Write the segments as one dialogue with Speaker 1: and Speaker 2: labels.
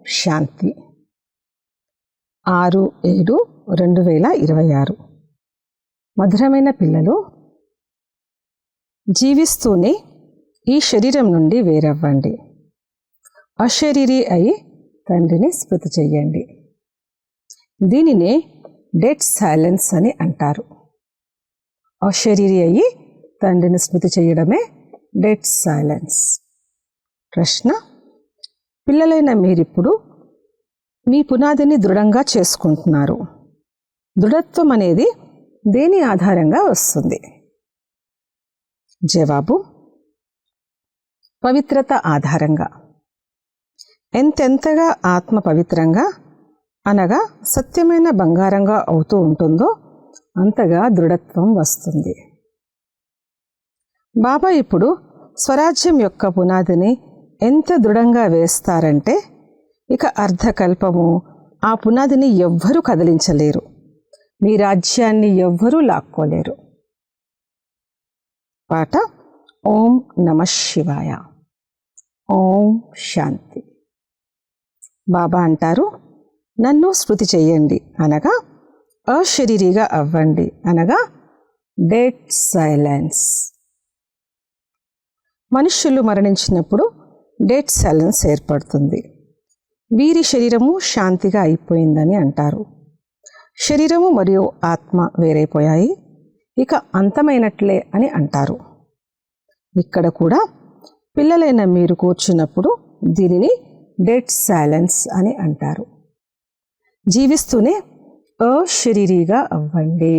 Speaker 1: శాంతి 6/7/2026. మధురమైన పిల్లలు, జీవిస్తూనే ఈ శరీరం నుండి వేరవ్వండి. అశరీరి అయి తండ్రిని స్మృతి చెయ్యండి. దీనినే డెడ్ సైలెన్స్ అని అంటారు. అశరీరి అయి తండ్రిని స్మృతి చేయడమే డెడ్ సైలెన్స్. ప్రశ్న: పిల్లలైన మీరిప్పుడు మీ పునాదిని దృఢంగా చేసుకుంటున్నారు. దృఢత్వం అనేది దేని ఆధారంగా వస్తుంది? జవాబు: పవిత్రత ఆధారంగా. ఎంతెంతగా ఆత్మ పవిత్రంగా అనగా సత్యమైన బంగారంగా అవుతూ ఉంటుందో అంతగా దృఢత్వం వస్తుంది. బాబా ఇప్పుడు స్వరాజ్యం యొక్క పునాదిని ఎంత దృఢంగా వేస్తారంటే ఇక అర్ధకల్పము ఆ పునాదిని ఎవ్వరూ కదిలించలేరు. మీ రాజ్యాన్ని ఎవ్వరూ లాక్కోలేరు. పాట: ఓం నమః శివాయ. ఓం శాంతి. బాబా అంటారు, నన్ను స్మృతి చెయ్యండి అనగా అశరీరిగా అవ్వండి అనగా డెడ్ సైలెన్స్. మనుష్యులు మరణించినప్పుడు డెడ్ సైలెన్స్ ఏర్పడుతుంది. వీరి శరీరము శాంతిగా అయిపోయిందని అంటారు. శరీరము మరియు ఆత్మ వేరైపోయాయి, ఇక అంతమైనట్లే అని అంటారు. ఇక్కడ కూడా పిల్లలైన మీరు కూర్చున్నప్పుడు దీనిని డెడ్ సైలెన్స్ అని అంటారు. జీవిస్తూనే అశరీరిగా అవ్వండి.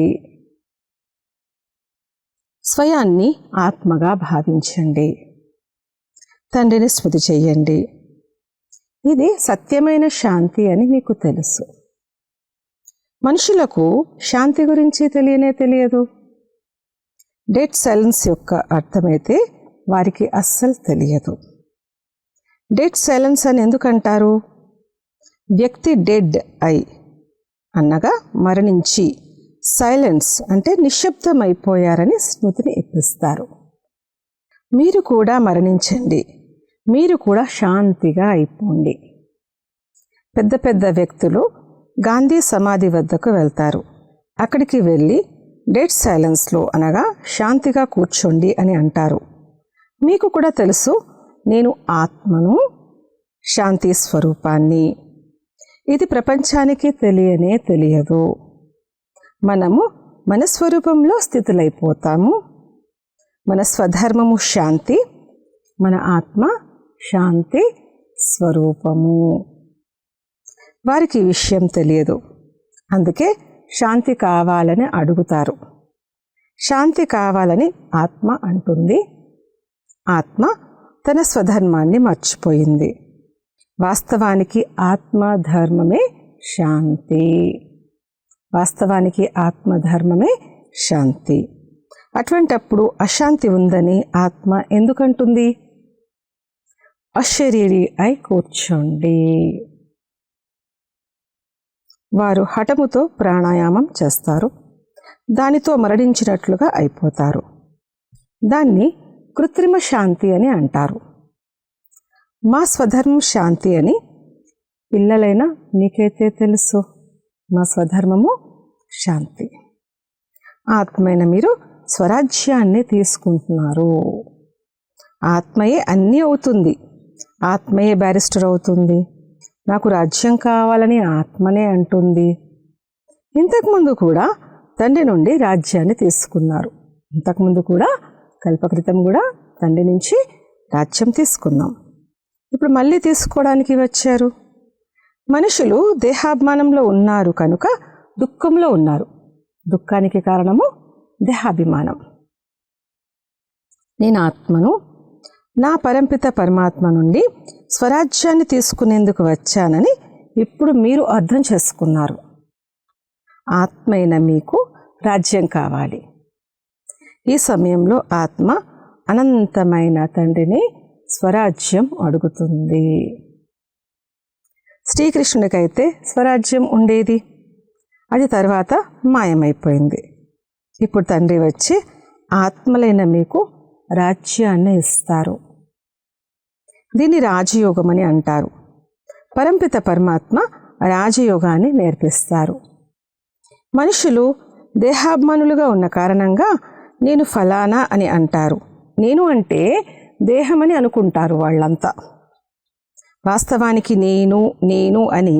Speaker 1: స్వయాన్ని ఆత్మగా భావించండి. తండ్రిని స్మృతి చెయ్యండి. ఇది సత్యమైన శాంతి అని మీకు తెలుసు. మనుషులకు శాంతి గురించి తెలియదు. డెడ్ సైలెన్స్ యొక్క అర్థమైతే వారికి అస్సలు తెలియదు. డెడ్ సైలెన్స్ అని ఎందుకంటారు? వ్యక్తి డెడ్ అయి అనగా మరణించి, సైలెన్స్ అంటే నిశ్శబ్దం అయిపోయారని స్మృతిని ఇప్పిస్తారు. మీరు కూడా మరణించండి, మీరు కూడా శాంతిగా అయిపోండి. పెద్ద పెద్ద వ్యక్తులు గాంధీ సమాధి వద్దకు వెళ్తారు. అక్కడికి వెళ్ళి డెడ్ సైలెన్స్లో అనగా శాంతిగా కూర్చోండి అని అంటారు. మీకు కూడా తెలుసు, నేను ఆత్మను, శాంతి స్వరూపాన్ని. ఇది ప్రపంచానికి తెలియదు. మనము మన స్వరూపంలో స్థితులైపోతాము. మన స్వధర్మము శాంతి, మన ఆత్మ శాంతి స్వరూపము. వారికి ఈ విషయం తెలియదు, అందుకే శాంతి కావాలని అడుగుతారు. శాంతి కావాలని ఆత్మ అంటుంది. ఆత్మ తన స్వధర్మాన్ని మర్చిపోయింది. వాస్తవానికి ఆత్మధర్మమే శాంతి. వాస్తవానికి ఆత్మధర్మమే శాంతి. అటువంటప్పుడు అశాంతి ఉందని ఆత్మ ఎందుకంటుంది? అశరీరి అయి కూర్చోండి. వారు హఠముతో ప్రాణాయామం చేస్తారు. దానితో మరణించినట్లుగా అయిపోతారు. దాన్ని కృత్రిమ శాంతి అని అంటారు. మా స్వధర్మం శాంతి అని పిల్లలైన మీకైతే తెలుసు. మా స్వధర్మము శాంతి. ఆత్మైన మీరు స్వరాజ్యాన్ని తీసుకుంటున్నారు. ఆత్మయే అన్నీ అవుతుంది. ఆత్మయే బ్యారిస్టర్ అవుతుంది. నాకు రాజ్యం కావాలని ఆత్మనే అంటుంది. ఇంతకుముందు కూడా తండ్రి నుండి రాజ్యాన్ని తీసుకున్నారు. ఇంతకుముందు కూడా కల్పకృతం కూడా తండ్రి నుంచి రాజ్యం తీసుకున్నాం. ఇప్పుడు మళ్ళీ తీసుకోవడానికి వచ్చారు. మనుషులు దేహాభిమానంలో ఉన్నారు కనుక దుఃఖంలో ఉన్నారు. దుఃఖానికి కారణము దేహాభిమానం. నేను ఆత్మను, నా పరంపిత పరమాత్మ నుండి స్వరాజ్యాన్ని తీసుకునేందుకు వచ్చానని ఇప్పుడు మీరు అర్థం చేసుకున్నారు. ఆత్మైన మీకు రాజ్యం కావాలి. ఈ సమయంలో ఆత్మ అనంతమైన తండ్రిని స్వరాజ్యం అడుగుతుంది. శ్రీకృష్ణుడికైతే స్వరాజ్యం ఉండేది, అది తర్వాత మాయమైపోయింది. ఇప్పుడు తండ్రి వచ్చి ఆత్మలైన మీకు రాజ్యాన్ని ఇస్తారు. దీన్ని రాజయోగం అని అంటారు. పరంపిత పరమాత్మ రాజయోగాన్ని నేర్పిస్తారు. మనుషులు దేహాభిమానులుగా ఉన్న కారణంగా నేను ఫలానా అని అంటారు. నేను అంటే దేహమని అనుకుంటారు వాళ్ళంతా. వాస్తవానికి నేను నేను అని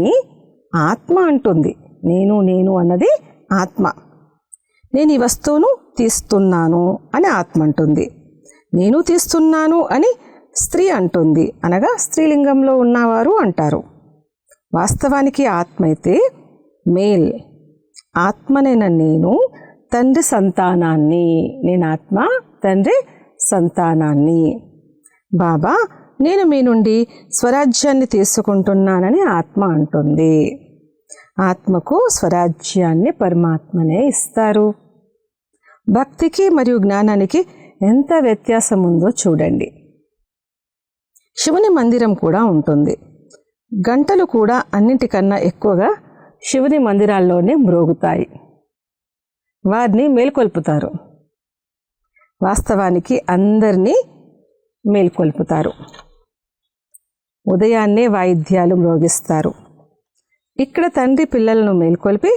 Speaker 1: ఆత్మ అంటుంది. నేను నేను అన్నది ఆత్మ. నేను ఈ వస్తువును తీస్తున్నాను అని ఆత్మ అంటుంది. నేను తీస్తున్నాను అని స్త్రీ అంటుంది, అనగా స్త్రీలింగంలో ఉన్నవారు అంటారు. వాస్తవానికి ఆత్మ అయితే మేల్. ఆత్మనైన నేను తండ్రి సంతానాన్ని. నేను ఆత్మ తండ్రి సంతానాన్ని. బాబా నేను మీ నుండి స్వరాజ్యాన్ని తీసుకుంటున్నానని ఆత్మ అంటుంది. ఆత్మకు స్వరాజ్యాన్ని పరమాత్మనే ఇస్తారు. భక్తికి మరియు జ్ఞానానికి ఎంత వ్యత్యాసం ఉందో చూడండి. శివుని మందిరం కూడా ఉంటుంది. గంటలు కూడా అన్నింటికన్నా ఎక్కువగా శివుని మందిరాల్లోనే మ్రోగుతాయి. వారిని మేల్కొల్పుతారు. వాస్తవానికి అందరినీ మేల్కొల్పుతారు. ఉదయాన్నే వాయిద్యాలు మ్రోగిస్తారు. ఇక్కడ తండ్రి పిల్లలను మేల్కొల్పి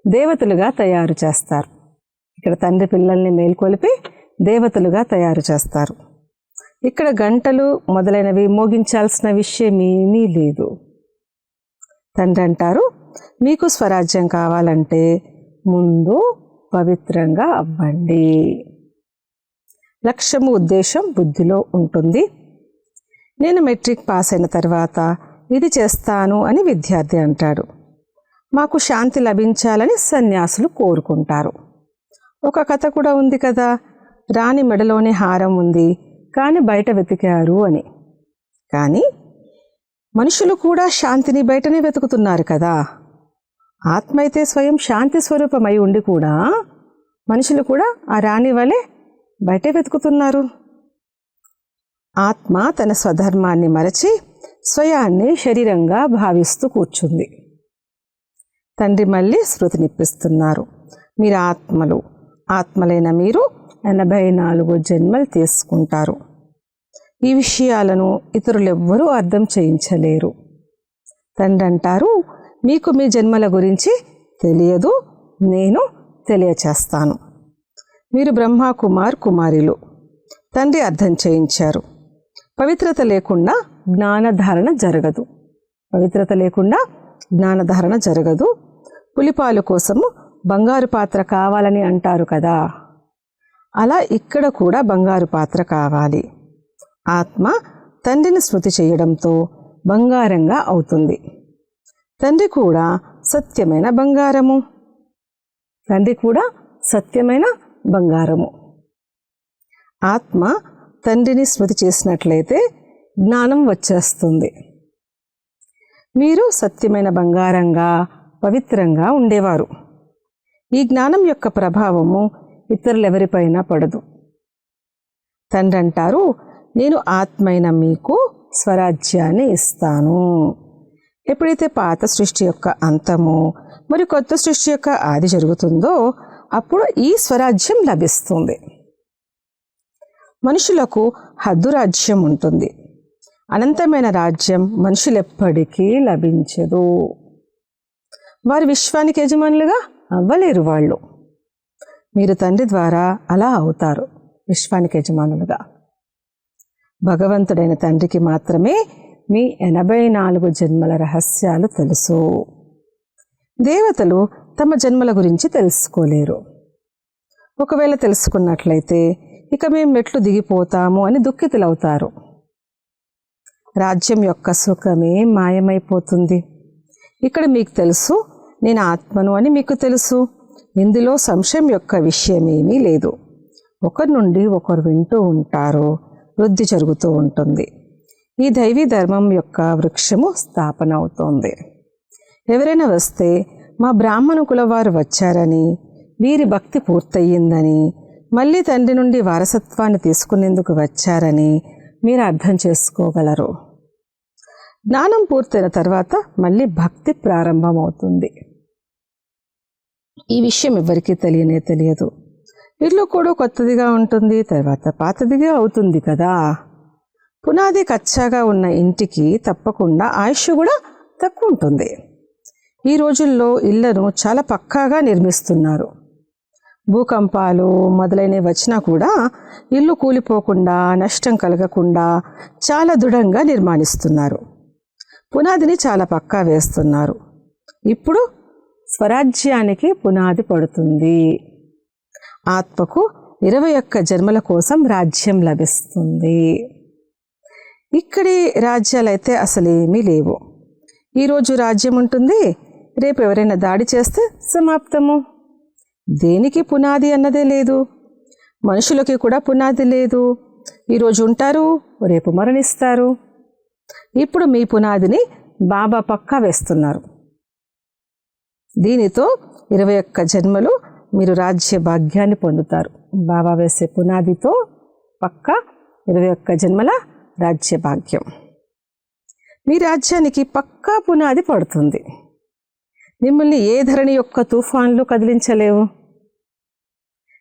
Speaker 1: దేవతలుగా తయారు చేస్తారు. ఇక్కడ తండ్రి పిల్లల్ని మేల్కొల్పి దేవతలుగా తయారు చేస్తారు. ఇక్కడ గంటలు మొదలైనవి మోగించాల్సిన విషయం ఏమీ లేదు. తండ్రి అంటారు, మీకు స్వరాజ్యం కావాలంటే ముందు పవిత్రంగా అవ్వండి. లక్ష్యము ఉద్దేశం బుద్ధిలో ఉంటుంది. నేను మెట్రిక్ పాస్ అయిన తర్వాత ఇది చేస్తాను అని విద్యార్థి అంటాడు. మాకు శాంతి లభించాలని సన్యాసులు కోరుకుంటారు. ఒక కథ కూడా ఉంది కదా, రాణి మెడలోనే హారం ఉంది కానీ బయట వెతికారు అని. కానీ మనుషులు కూడా శాంతిని బయటనే వెతుకుతున్నారు కదా. ఆత్మ అయితే స్వయం శాంతి స్వరూపమై ఉండి కూడా మనుషులు కూడా ఆ రాణి వలె బయటే వెతుకుతున్నారు. ఆత్మ తన స్వధర్మాన్ని మరచి స్వయాన్ని శరీరంగా భావిస్తూ కూర్చుంది. తండ్రి మళ్ళీ స్మృతినిప్పిస్తున్నారు. మీరు ఆత్మలు. ఆత్మలైన మీరు 84 జన్మలు తీసుకుంటారు. ఈ విషయాలను ఇతరులెవ్వరూ అర్థం చేయించలేరు. తండ్రి అంటారు, మీకు మీ జన్మల గురించి తెలియదు, నేను తెలియచేస్తాను. మీరు బ్రహ్మ కుమార్ కుమారిలు. తండ్రి అర్థం చేయించారు. పవిత్రత లేకుండా జ్ఞానధారణ జరగదు. పవిత్రత లేకుండా జ్ఞానధారణ జరగదు. పులిపాలు కోసము బంగారు పాత్ర కావాలని అంటారు కదా, అలా ఇక్కడ కూడా బంగారు పాత్ర కావాలి. ఆత్మ తండ్రిని స్మృతి చేయడంతో బంగారంగా అవుతుంది. తండ్రి కూడా సత్యమైన బంగారము. తండ్రి కూడా సత్యమైన బంగారము. ఆత్మ తండ్రిని స్మృతి చేసినట్లయితే జ్ఞానం వచ్చేస్తుంది. మీరు సత్యమైన బంగారంగా పవిత్రంగా ఉండేవారు. ఈ జ్ఞానం యొక్క ప్రభావము ఇతరులెవరిపైనా పడదు. తండ్రి అంటారు, నేను ఆత్మైన మీకు స్వరాజ్యాన్ని ఇస్తాను. ఎప్పుడైతే పాత సృష్టి యొక్క అంతము మరియు కొత్త సృష్టి యొక్క ఆది జరుగుతుందో అప్పుడు ఈ స్వరాజ్యం లభిస్తుంది. మనుషులకు హద్దు రాజ్యం ఉంటుంది. అనంతమైన రాజ్యం మనుషులెప్పటికీ లభించదు. వారు విశ్వానికి యజమానులుగా అవ్వలేరు. వాళ్ళు మీరు తండ్రి ద్వారా అలా అవుతారు, విశ్వానికి యజమానులుగా. భగవంతుడైన తండ్రికి మాత్రమే మీ 84 జన్మల రహస్యాలు తెలుసు. దేవతలు తమ జన్మల గురించి తెలుసుకోలేరు. ఒకవేళ తెలుసుకున్నట్లయితే ఇక మేము మెట్లు దిగిపోతాము అని దుఃఖితులవుతారు. రాజ్యం యొక్క సుఖమే మాయమైపోతుంది. ఇక్కడ మీకు తెలుసు నేను ఆత్మను అని మీకు తెలుసు. ఇందులో సంశయం యొక్క విషయమేమీ లేదు. ఒకరి నుండి ఒకరు వింటూ ఉంటారు, వృద్ధి జరుగుతూ ఉంటుంది. ఈ దైవీ ధర్మం యొక్క వృక్షము స్థాపన అవుతోంది. ఎవరైనా వస్తే మా బ్రాహ్మణ కులవారు వచ్చారని, వీరి భక్తి పూర్తయిందని, మళ్ళీ తండ్రి నుండి వారసత్వాన్ని తీసుకునేందుకు వచ్చారని మీరు అర్థం చేసుకోగలరు. జ్ఞానం పూర్తయిన తర్వాత మళ్ళీ భక్తి ప్రారంభమవుతుంది. ఈ విషయం ఎవరికీ తెలియదు. ఇల్లు కూడా కొత్తదిగా ఉంటుంది, తర్వాత పాతదిగా అవుతుంది కదా. పునాది కచ్చాగా ఉన్న ఇంటికి తప్పకుండా ఆయుష్ కూడా తక్కువ ఉంటుంది. ఈ రోజుల్లో ఇళ్లను చాలా పక్కాగా నిర్మిస్తున్నారు. భూకంపాలు మొదలైనవి వచ్చినా కూడా ఇల్లు కూలిపోకుండా, నష్టం కలగకుండా చాలా దృఢంగా నిర్మాణిస్తున్నారు. పునాదిని చాలా పక్కా వేస్తున్నారు. ఇప్పుడు స్వరాజ్యానికి పునాది పడుతుంది. ఆత్మకు 21 జన్మల కోసం రాజ్యం లభిస్తుంది. ఇక్కడి రాజ్యాలైతే అసలేమీ లేవు. ఈరోజు రాజ్యం ఉంటుంది, రేపు ఎవరైనా దాడి చేస్తే సమాప్తము. దేనికి పునాది అన్నదే లేదు. మనుషులకి కూడా పునాది లేదు. ఈరోజు ఉంటారు, రేపు మరణిస్తారు. ఇప్పుడు మీ పునాదిని బాబా పక్కా వేస్తున్నారు. దీనితో 21 జన్మలు మీరు రాజ్య భాగ్యాన్ని పొందుతారు. బాబా వేసే పునాదితో పక్కా 21 జన్మల రాజ్య భాగ్యం. మీ రాజ్యానికి పక్కా పునాది పడుతుంది. మిమ్మల్ని ఏ ధరణి యొక్క తుఫాన్లు కదిలించలేవు.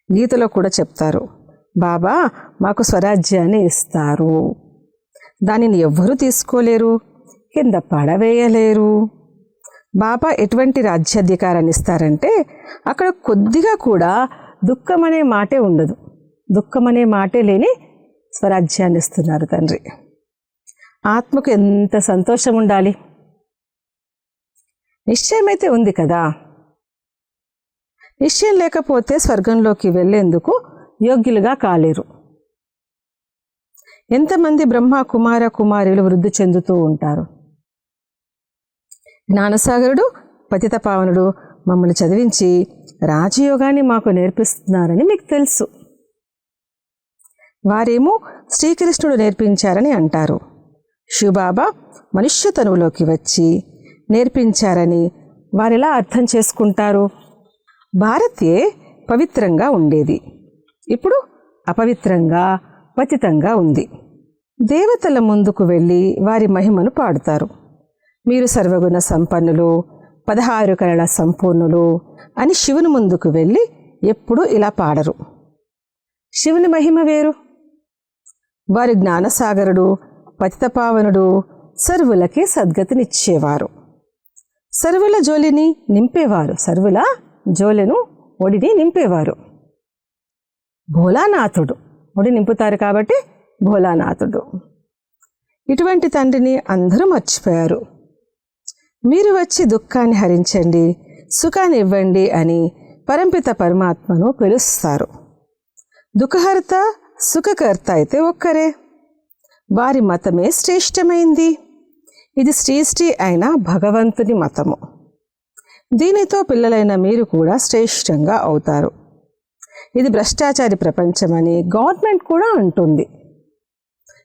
Speaker 1: గీతలో కూడా చెప్తారు, బాబా మాకు స్వరాజ్యాన్ని ఇస్తారు, దానిని ఎవ్వరూ తీసుకోలేరు, కింద పడవేయలేరు. బాబా ఎటువంటి రాజ్యాధికారాన్ని ఇస్తారంటే అక్కడ కొద్దిగా కూడా దుఃఖం అనే మాటే ఉండదు. దుఃఖం అనే మాటే లేని స్వరాజ్యాన్ని ఇస్తున్నారు తండ్రి. ఆత్మకు ఎంత సంతోషం ఉండాలి. నిశ్చయమైతే ఉంది కదా. నిశ్చయం లేకపోతే స్వర్గంలోకి వెళ్ళేందుకు యోగ్యులుగా కాలేరు. ఎంతమంది బ్రహ్మ కుమార కుమారులు వృద్ధి చెందుతూ ఉంటారు. జ్ఞానసాగరుడు, పతిత పావనుడు మమ్మల్ని చదివించి రాజయోగాన్ని మాకు నేర్పిస్తున్నారని మీకు తెలుసు. వారేమో శ్రీకృష్ణుడు నేర్పించారని అంటారు. శివబాబా మనుష్య తనువులోకి వచ్చి నేర్పించారని వారెలా అర్థం చేసుకుంటారు? భారతే పవిత్రంగా ఉండేది, ఇప్పుడు అపవిత్రంగా, పతితంగా ఉంది. దేవతల ముందుకు వెళ్ళి వారి మహిమను పాడుతారు. మీరు సర్వగుణ సంపన్నులు, 16 కళల సంపూర్ణులు అని శివుని ముందుకు వెళ్ళి ఎప్పుడూ ఇలా పాడరు. శివుని మహిమ వేరు. వారి జ్ఞానసాగరుడు, పతితపావనుడు సర్వులకి సద్గతినిచ్చేవారు. సర్వుల జోలిని నింపేవారు. సర్వుల జోలెను, ఒడిని నింపేవారు. భోలానాథుడు ఒడి నింపుతారు కాబట్టి భోలానాథుడు. ఇటువంటి తండ్రిని అందరూ మర్చిపోయారు. మీరు వచ్చి దుఃఖాన్ని హరించండి, సుఖాన్ని ఇవ్వండి అని పరంపిత పరమాత్మను పిలుస్తారు. దుఃఖహర్త, సుఖకర్త అయితే ఒక్కరే. వారి మతమే శ్రేష్టమైంది. ఇది శ్రీ అయిన భగవంతుని మతము. దీనితో పిల్లలైన మీరు కూడా శ్రేష్టంగా అవుతారు. ఇది భ్రష్టాచారి ప్రపంచమని గవర్నమెంట్ కూడా అంటుంది.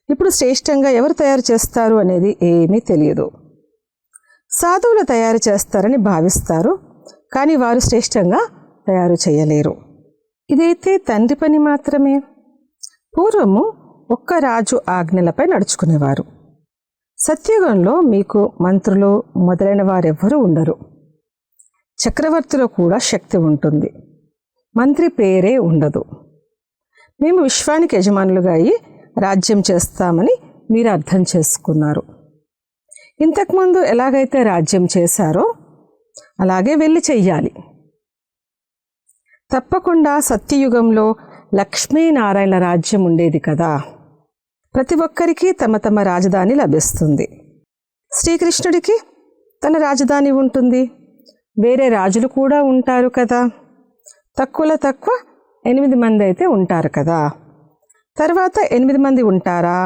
Speaker 1: ఇప్పుడు శ్రేష్టంగా ఎవరు తయారు చేస్తారు అనేది ఏమీ తెలియదు. సాధువులు తయారు చేస్తారని భావిస్తారు, కానీ వారు శ్రేష్టంగా తయారు చేయలేరు. ఇదైతే తండ్రి పని మాత్రమే. పూర్వము ఒక్క రాజు ఆజ్ఞలపై నడుచుకునేవారు. సత్యుగంలో మీకు మంత్రులు మొదలైన వారెవ్వరూ ఉండరు. చక్రవర్తిలో కూడా శక్తి ఉంటుంది, మంత్రి పేరే ఉండదు. మేము విశ్వానికి యజమానులుగా అయ్యి రాజ్యం చేస్తామని మీరు అర్థం చేసుకున్నారు. ఇంతకుముందు ఎలాగైతే రాజ్యం చేశారో అలాగే వెళ్ళి చెయ్యాలి. తప్పకుండా సత్యయుగంలో లక్ష్మీనారాయణ రాజ్యం ఉండేది కదా. ప్రతి ఒక్కరికి తమ తమ రాజధాని లభిస్తుంది. శ్రీకృష్ణుడికి తన రాజధాని ఉంటుంది. వేరే రాజులు కూడా ఉంటారు కదా. తక్కువలో తక్కువ 8 మంది అయితే ఉంటారు కదా. తర్వాత 8 మంది ఉంటారా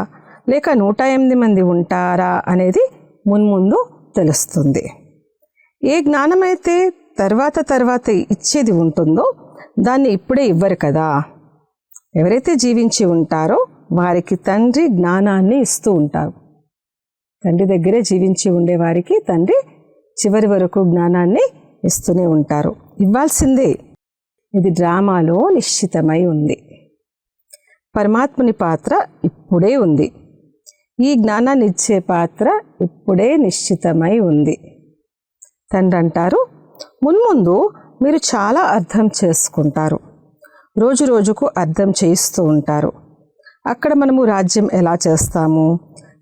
Speaker 1: లేక 108 మంది ఉంటారా అనేది మున్ముందు తెలుస్తుంది. ఏ జ్ఞానమైతే తర్వాత ఇచ్చేది ఉంటుందో దాన్ని ఇప్పుడే ఇవ్వరు కదా. ఎవరైతే జీవించి ఉంటారో వారికి తండ్రి జ్ఞానాన్ని ఇస్తూ ఉంటారు. తండ్రి దగ్గరే జీవించి ఉండేవారికి తండ్రి చివరి వరకు జ్ఞానాన్ని ఇస్తూనే ఉంటారు. ఇవ్వాల్సిందే. ఇది డ్రామాలో నిశ్చితమై ఉంది. పరమాత్ముని పాత్ర ఇప్పుడే ఉంది. ఈ జ్ఞానాన్ని ఇచ్చే పాత్ర ఇప్పుడే నిశ్చితమై ఉంది. తండ్రి అంటారు, మున్ముందు మీరు చాలా అర్థం చేసుకుంటారు. రోజు రోజుకు అర్థం చేయిస్తూ ఉంటారు. అక్కడ మనము రాజ్యం ఎలా చేస్తాము,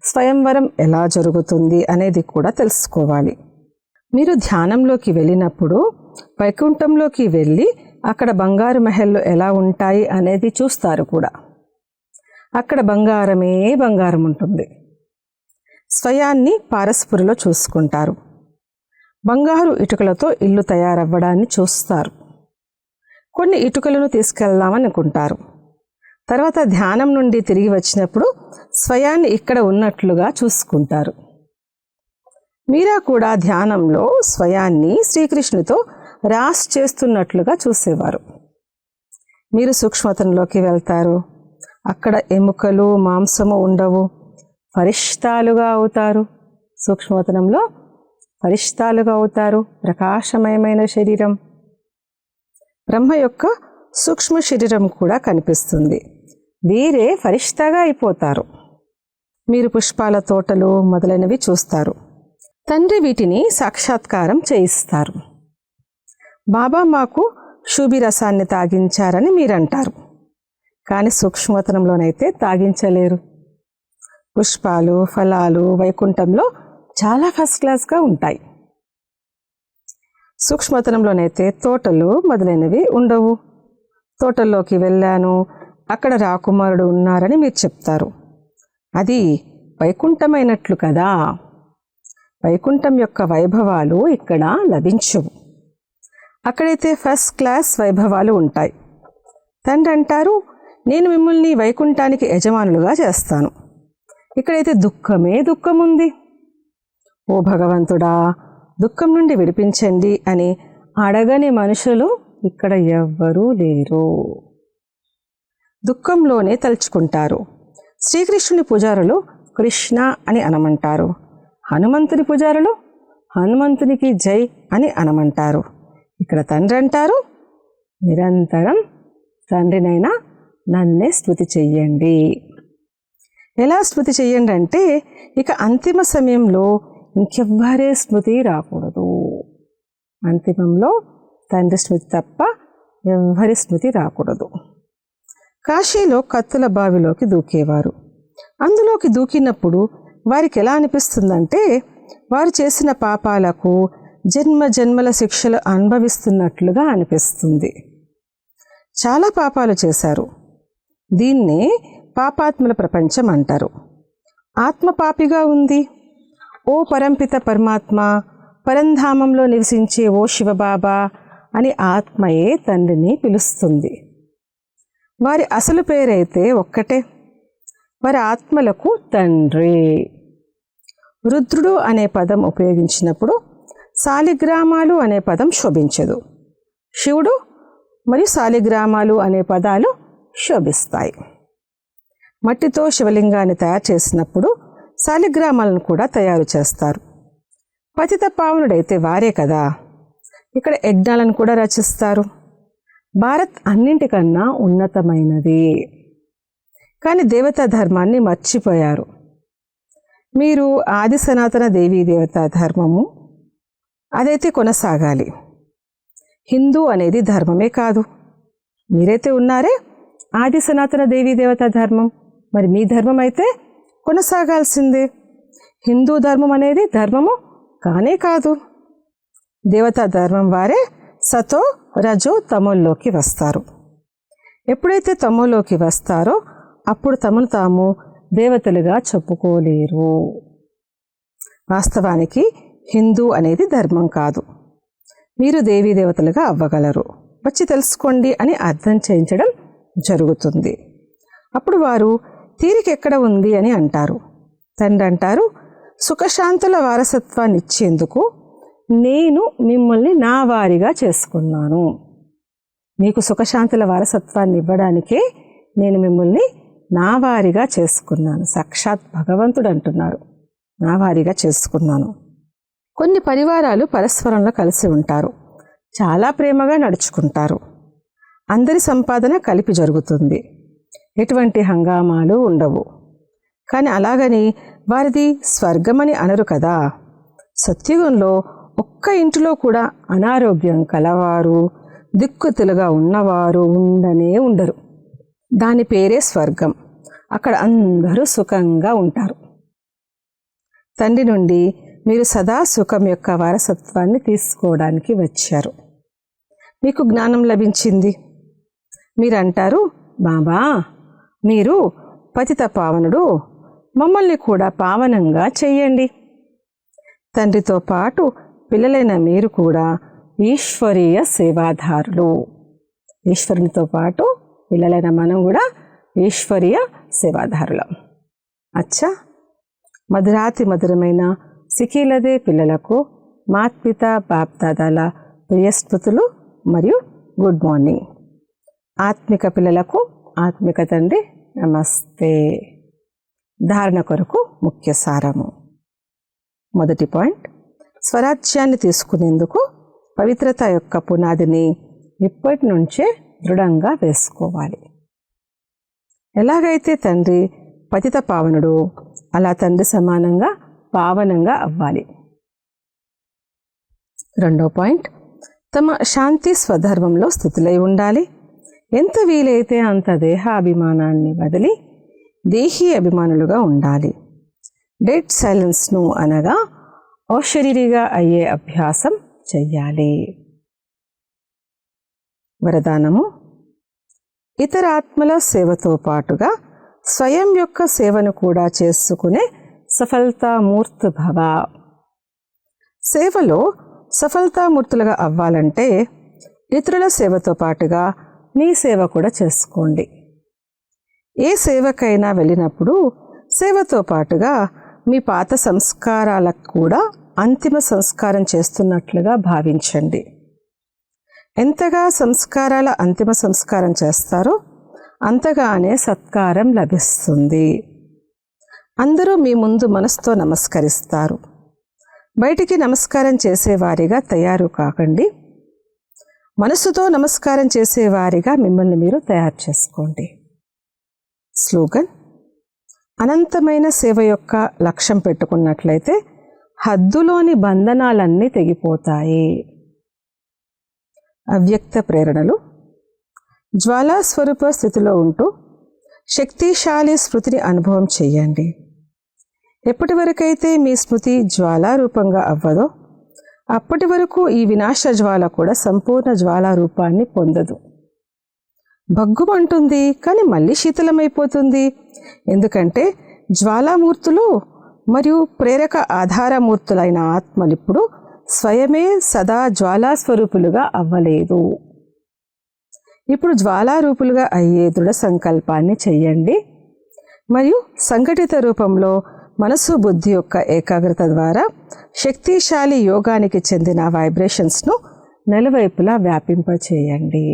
Speaker 1: స్వయంవరం ఎలా జరుగుతుంది అనేది కూడా తెలుసుకోవాలి. మీరు ధ్యానంలోకి వెళ్ళినప్పుడు వైకుంఠంలోకి వెళ్ళి అక్కడ బంగారు మహల్లు ఎలా ఉంటాయి అనేది చూస్తారు కూడా. అక్కడ బంగారమే బంగారం ఉంటుంది. స్వయాన్ని పారస్పురిలో చూసుకుంటారు. బంగారు ఇటుకలతో ఇల్లు తయారవ్వడాన్ని చూస్తారు. కొన్ని ఇటుకలను తీసుకెళ్దామని అనుకుంటారు. తర్వాత ధ్యానం నుండి తిరిగి వచ్చినప్పుడు స్వయాన్ని ఇక్కడ ఉన్నట్లుగా చూసుకుంటారు. మీరా కూడా ధ్యానంలో స్వయాన్ని శ్రీకృష్ణునితో రాస్ చేస్తున్నట్లుగా చూసేవారు. మీరు సూక్ష్మతంలోకి వెళ్తారు. అక్కడ ఎముకలు మాంసము ఉండవు. ఫరిష్తాలుగా అవుతారు. సూక్ష్మవతనంలో ఫరిష్తాలుగా అవుతారు. ప్రకాశమయమైన శరీరం. బ్రహ్మ యొక్క సూక్ష్మ శరీరం కూడా కనిపిస్తుంది. వీరే ఫరిష్తాగా అయిపోతారు. మీరు పుష్పాల తోటలు మొదలైనవి చూస్తారు. తండ్రి వీటిని సాక్షాత్కారం చేయిస్తారు. బాబా మాకు శూభిరసాన్ని తాగించారని మీరంటారు. కానీ సూక్ష్మవతనంలోనైతే తాగించలేరు. పుష్పాలు ఫలాలు వైకుంఠంలో చాలా ఫస్ట్ క్లాస్గా ఉంటాయి. సూక్ష్మవతనంలోనైతే తోటలు మొదలైనవి ఉండవు. తోటల్లోకి వెళ్ళాను, అక్కడ రాకుమారుడు ఉన్నారని మీరు చెప్తారు. అది వైకుంఠమైనట్లు కదా. వైకుంఠం యొక్క వైభవాలు ఇక్కడ లభించవు. అక్కడైతే ఫస్ట్ క్లాస్ వైభవాలు ఉంటాయి. తండ్రి అంటారు, నేను మిమ్మల్ని వైకుంఠానికి యజమానులుగా చేస్తాను. ఇక్కడైతే దుఃఖమే దుఃఖం ఉంది. ఓ భగవంతుడా, దుఃఖం నుండి విడిపించండి అని అడగని మనుషులు ఇక్కడ ఎవ్వరూ లేరు. దుఃఖంలోనే తలుచుకుంటారు. శ్రీకృష్ణుని పూజారులు కృష్ణ అని అనమంటారు. హనుమంతుని పూజారులు హనుమంతునికి జై అని అనమంటారు. ఇక్కడ తండ్రి అంటారు, నిరంతరం తండ్రినైనా నన్నే స్తుతి చెయ్యండి. ఎలా స్తుతి చెయ్యండి అంటే, ఇక అంతిమ సమయంలో ఇంకెవ్వరే స్మృతి రాకూడదు. అంతిమంలో తండ్రి స్మృతి తప్ప ఎవ్వరి స్మృతి రాకూడదు. కాశీలో కత్తుల బావిలోకి దూకేవారు. అందులోకి దూకినప్పుడు వారికి ఎలా అనిపిస్తుందంటే, వారు చేసిన పాపాలకు జన్మ జన్మల శిక్షలు అనుభవిస్తున్నట్లుగా అనిపిస్తుంది. చాలా పాపాలు చేశారు. దీన్నే పాపాత్ముల ప్రపంచం అంటారు. ఆత్మ పాపిగా ఉంది. ఓ పరంపిత పరమాత్మ, పరంధామంలో నివసించే ఓ శివబాబా అని ఆత్మయే తండ్రిని పిలుస్తుంది. వారి అసలు పేరైతే ఒక్కటే. వారి ఆత్మలకు తండ్రి. రుద్రుడు అనే పదం ఉపయోగించినప్పుడు శాలిగ్రామాలు అనే పదం శోభించదు. శివుడు మరియు శాలిగ్రామాలు అనే పదాలు శోభిస్తాయి. మట్టితో శివలింగాన్ని తయారు చేసినప్పుడు శాలిగ్రామాలను కూడా తయారు చేస్తారు. పతిత పావనుడైతే వారే కదా. ఇక్కడ యజ్ఞాలను కూడా రచిస్తారు. భారత్ అన్నింటికన్నా ఉన్నతమైనది. కానీ దేవతా ధర్మాన్ని మర్చిపోయారు. మీరు ఆది సనాతన దేవీ దేవతా ధర్మము అదైతే కొనసాగాలి. హిందూ అనేది ధర్మమే కాదు. మీరైతే ఉన్నారే ఆది సనాతన దేవీ దేవతా ధర్మం, మరి మీ ధర్మం అయితే కొనసాగాల్సిందే. హిందూ ధర్మం అనేది ధర్మము కానే కాదు. దేవతా ధర్మం వారే సతో రజో తమోల్లోకి వస్తారు. ఎప్పుడైతే తమోలోకి వస్తారో అప్పుడు తమను తాము దేవతలుగా చెప్పుకోలేరు. వాస్తవానికి హిందూ అనేది ధర్మం కాదు. మీరు దేవీ దేవతలుగా అవ్వగలరు, వచ్చి తెలుసుకోండి అని అర్థం చేయించడం జరుగుతుంది. అప్పుడు వారు తీరిక ఎక్కడ ఉంది అని అంటారు. తండ్రి అంటారు, సుఖశాంతుల వారసత్వాన్ని ఇచ్చేందుకు నేను మిమ్మల్ని నా వారిగా చేసుకున్నాను. మీకు సుఖశాంతుల వారసత్వాన్ని ఇవ్వడానికే నేను మిమ్మల్ని నా వారిగా చేసుకున్నాను. సాక్షాత్ భగవంతుడు అంటున్నారు, నా వారిగా చేసుకున్నాను. కొన్ని పరివారాలు పరస్పరంలో కలిసి ఉంటారు. చాలా ప్రేమగా నడుచుకుంటారు. అందరి సంపాదన కలిపి జరుగుతుంది. ఎటువంటి హంగామాలు ఉండవు. కానీ అలాగని వారిది స్వర్గమని అనరు కదా. సత్యుగంలో ఒక్క ఇంటిలో కూడా అనారోగ్యం కలవారు, దిక్కుతెలుగా ఉన్నవారు ఉండనే ఉండరు. దాని పేరే స్వర్గం. అక్కడ అందరూ సుఖంగా ఉంటారు. తండ్రి నుండి మీరు సదా సుఖం యొక్క వారసత్వాన్ని తీసుకోవడానికి వచ్చారు. మీకు జ్ఞానం లభించింది. మీరు అంటారు, బాబా మీరు పతిత పావనుడు, మమ్మల్ని కూడా పావనంగా చెయ్యండి. తండ్రితో పాటు పిల్లలైన మీరు కూడా ఈశ్వరీయ సేవాదారులు. ఈశ్వరునితో పాటు పిల్లలైన మనం కూడా ఈశ్వరీయ సేవాదారులం. అచ్చా, మధురాతి మధురమైన సికీలదే పిల్లలకు మాత్పిత బాప్దాదాల ప్రియస్మృతులు మరియు గుడ్ మార్నింగ్. ఆత్మిక పిల్లలకు ఆత్మిక తండ్రి నమస్తే. ధారణ కొరకు ముఖ్య సారము. మొదటి పాయింట్, స్వరాజ్యాన్ని తీసుకునేందుకు పవిత్రత యొక్క పునాదిని ఇప్పటి నుంచే దృఢంగా వేసుకోవాలి. ఎలాగైతే తండ్రి పతిత పావనుడు, అలా తండ్రి సమానంగా పావనంగా అవ్వాలి. రెండో పాయింట్, తమ శాంతి స్వధర్మంలో స్థితులై ఉండాలి. ఎంత వీలైతే అంత దేహాభిమానాన్ని వదిలి దేహీ అభిమానులుగా ఉండాలి. డెడ్ సైలెన్స్ను అనగా అశరీరిగా అయ్యే అభ్యాసం చెయ్యాలి. వరదానము, ఇతర ఆత్మల సేవతో పాటుగా స్వయం యొక్క సేవను కూడా చేసుకునే సఫలతామూర్తి భవ. సేవలో సఫలతామూర్తులుగా అవ్వాలంటే ఇతరుల సేవతో పాటుగా మీ సేవ కూడా చేసుకోండి. ఏ సేవకైనా వెళ్ళినప్పుడు సేవతో పాటుగా మీ పాత సంస్కారాలకు కూడా అంతిమ సంస్కారం చేస్తున్నట్లుగా భావించండి. ఎంతగా సంస్కారాల అంతిమ సంస్కారం చేస్తారో అంతగానే సత్కారం లభిస్తుంది. అందరూ మీ ముందు మనసుతో నమస్కరిస్తారు. బయటికి నమస్కారం చేసేవారిగా తయారు కాకండి. మనసుతో నమస్కారం చేసేవారిగా మిమ్మల్ని మీరు తయారు చేసుకోండి. స్లోగన్, అనంతమైన సేవ యొక్క లక్ష్యం పెట్టుకున్నట్లయితే హద్దులోని బంధనాలన్నీ తెగిపోతాయి. అవ్యక్త ప్రేరణలు. జ్వాలా స్వరూప స్థితిలో ఉంటూ శక్తిశాలి స్మృతిని అనుభవం చేయండి. ఎప్పటి వరకైతే మీ స్మృతి జ్వాలా రూపంగా అవ్వదో అప్పటి వరకు ఈ వినాశ జ్వాల కూడా సంపూర్ణ జ్వాలా రూపాన్ని పొందదు. భగ్గుమంటుంది, కానీ మళ్ళీ శీతలమైపోతుంది. ఎందుకంటే జ్వాలామూర్తులు మరియు ప్రేరక ఆధారమూర్తులైన ఆత్మలిప్పుడు స్వయమే సదా జ్వాలాస్వరూపులుగా అవ్వలేదు. ఇప్పుడు జ్వాలారూపులుగా అయ్యే దృఢ సంకల్పాన్ని చెయ్యండి మరియు సంఘటిత రూపంలో మనసు బుద్ధి యొక్క ఏకాగ్రత ద్వారా శక్తిశాలి యోగానికి చెందిన వైబ్రేషన్స్ను నలువైపులా వ్యాపింపచేయండి.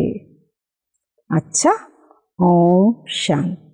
Speaker 1: అచ్చా, ఓం శాంతి.